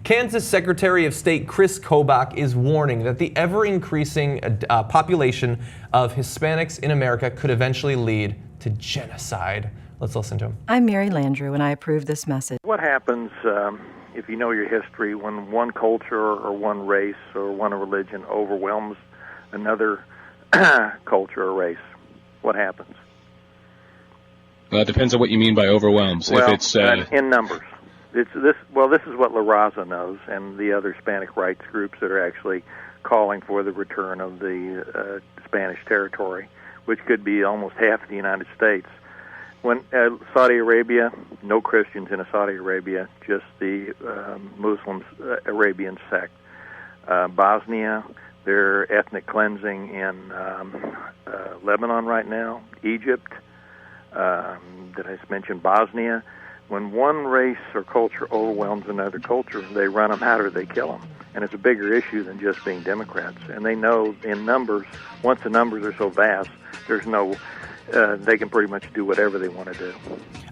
Kansas Secretary of State Kris Kobach is warning that the ever-increasing population of Hispanics in America could eventually lead to genocide. Let's listen to him. I'm Mary Landrew, and I approve this message. What happens if you know your history when one culture or one race or one religion overwhelms another culture or race? What happens? Well, it depends on what you mean by overwhelms. Well, if it's in numbers. This is what La Raza knows, and the other Hispanic rights groups that are actually calling for the return of the Spanish territory, which could be almost half of the United States. When Saudi Arabia, no Christians in Saudi Arabia, just the Muslims, Arabian sect. Bosnia, they're ethnic cleansing in Lebanon right now. Egypt, did I mention Bosnia? When one race or culture overwhelms another culture, they run them out or they kill them. And it's a bigger issue than just being Democrats. And they know in numbers, once the numbers are so vast, there's no, they can pretty much do whatever they want to do.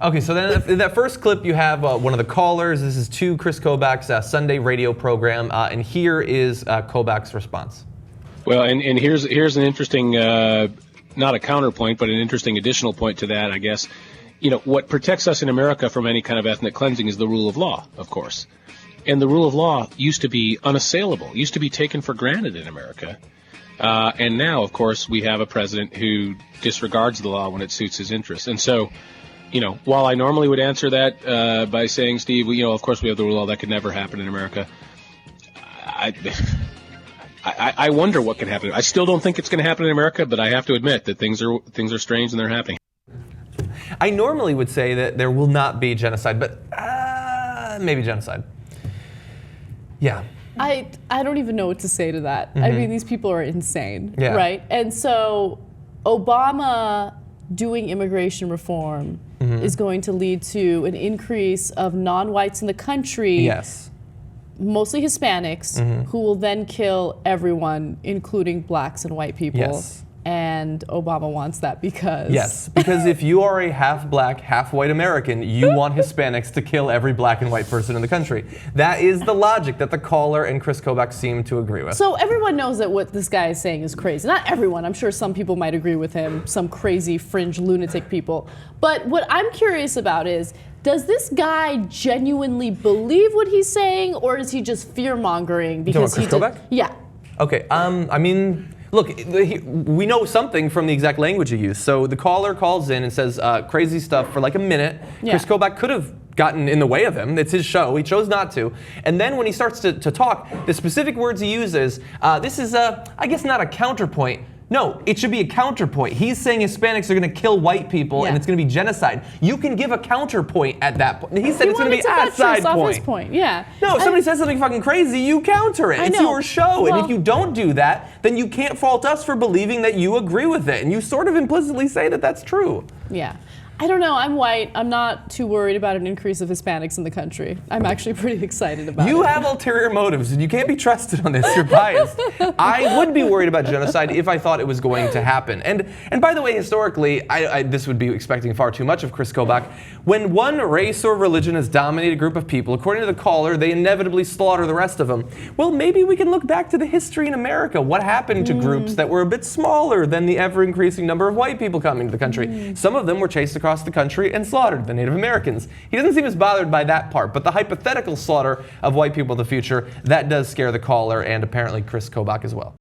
Okay, so then in that first clip you have one of the callers. This is to Kris Kobach's Sunday radio program, and here is Kobach's response. Well, and here's an interesting, not a counterpoint, but an interesting additional point to that, I guess. You know, what protects us in America from any kind of ethnic cleansing is the rule of law, of course. And the rule of law used to be unassailable, used to be taken for granted in America. And now, of course, we have a president who disregards the law when it suits his interests. And so, you know, while I normally would answer that by saying, Steve, you know, of course we have the rule of law, that could never happen in America. I wonder what could happen. I still don't think it's going to happen in America, but I have to admit that things are strange and they're happening. I normally would say that there will not be genocide, but maybe genocide. Yeah. I don't even know what to say to that. I mean, these people are insane, right? And so Obama doing immigration reform is going to lead to an increase of non-whites in the country. Yes. Mostly Hispanics, who will then kill everyone, including blacks and white people. Yes. And Obama wants that because... Yes, because if you are a half black, half white American, you want Hispanics to kill every black and white person in the country. That is the logic that the caller and Kris Kobach seem to agree with. So everyone knows that what this guy is saying is crazy. Not everyone. I'm sure some people might agree with him, some crazy fringe lunatic people. But what I'm curious about is, does this guy genuinely believe what he's saying, or is he just fear-mongering because Kris Kobach? Yeah. Okay, I mean... Look, we know something from the exact language he used. So the caller calls in and says crazy stuff for like a minute. Yeah. Kris Kobach could have gotten in the way of him. It's his show. He chose not to. And then when he starts to talk, the specific words he uses, this is, I guess, not a counterpoint. No, it should be a counterpoint. He's saying Hispanics are going to kill white people and it's going to be genocide. You can give a counterpoint at that point. He said it's going to be a side point. Yeah. No, if somebody says something fucking crazy, you counter it. It's your show. Well, and if you don't do that, then you can't fault us for believing that you agree with it. And you sort of implicitly say that that's true. Yeah. I don't know. I'm white. I'm not too worried about an increase of Hispanics in the country. I'm actually pretty excited about it. You have ulterior motives, and you can't be trusted on this. You're biased. I would be worried about genocide if I thought it was going to happen. And by the way, historically, this would be expecting far too much of Kris Kobach. When one race or religion has dominated a group of people, according to the caller, they inevitably slaughter the rest of them. Well, maybe we can look back to the history in America. What happened to groups that were a bit smaller than the ever-increasing number of white people coming to the country? Some of them were chased across the country and slaughtered, the Native Americans. He doesn't seem as bothered by that part, but the hypothetical slaughter of white people in the future, that does scare the caller and apparently Kris Kobach as well.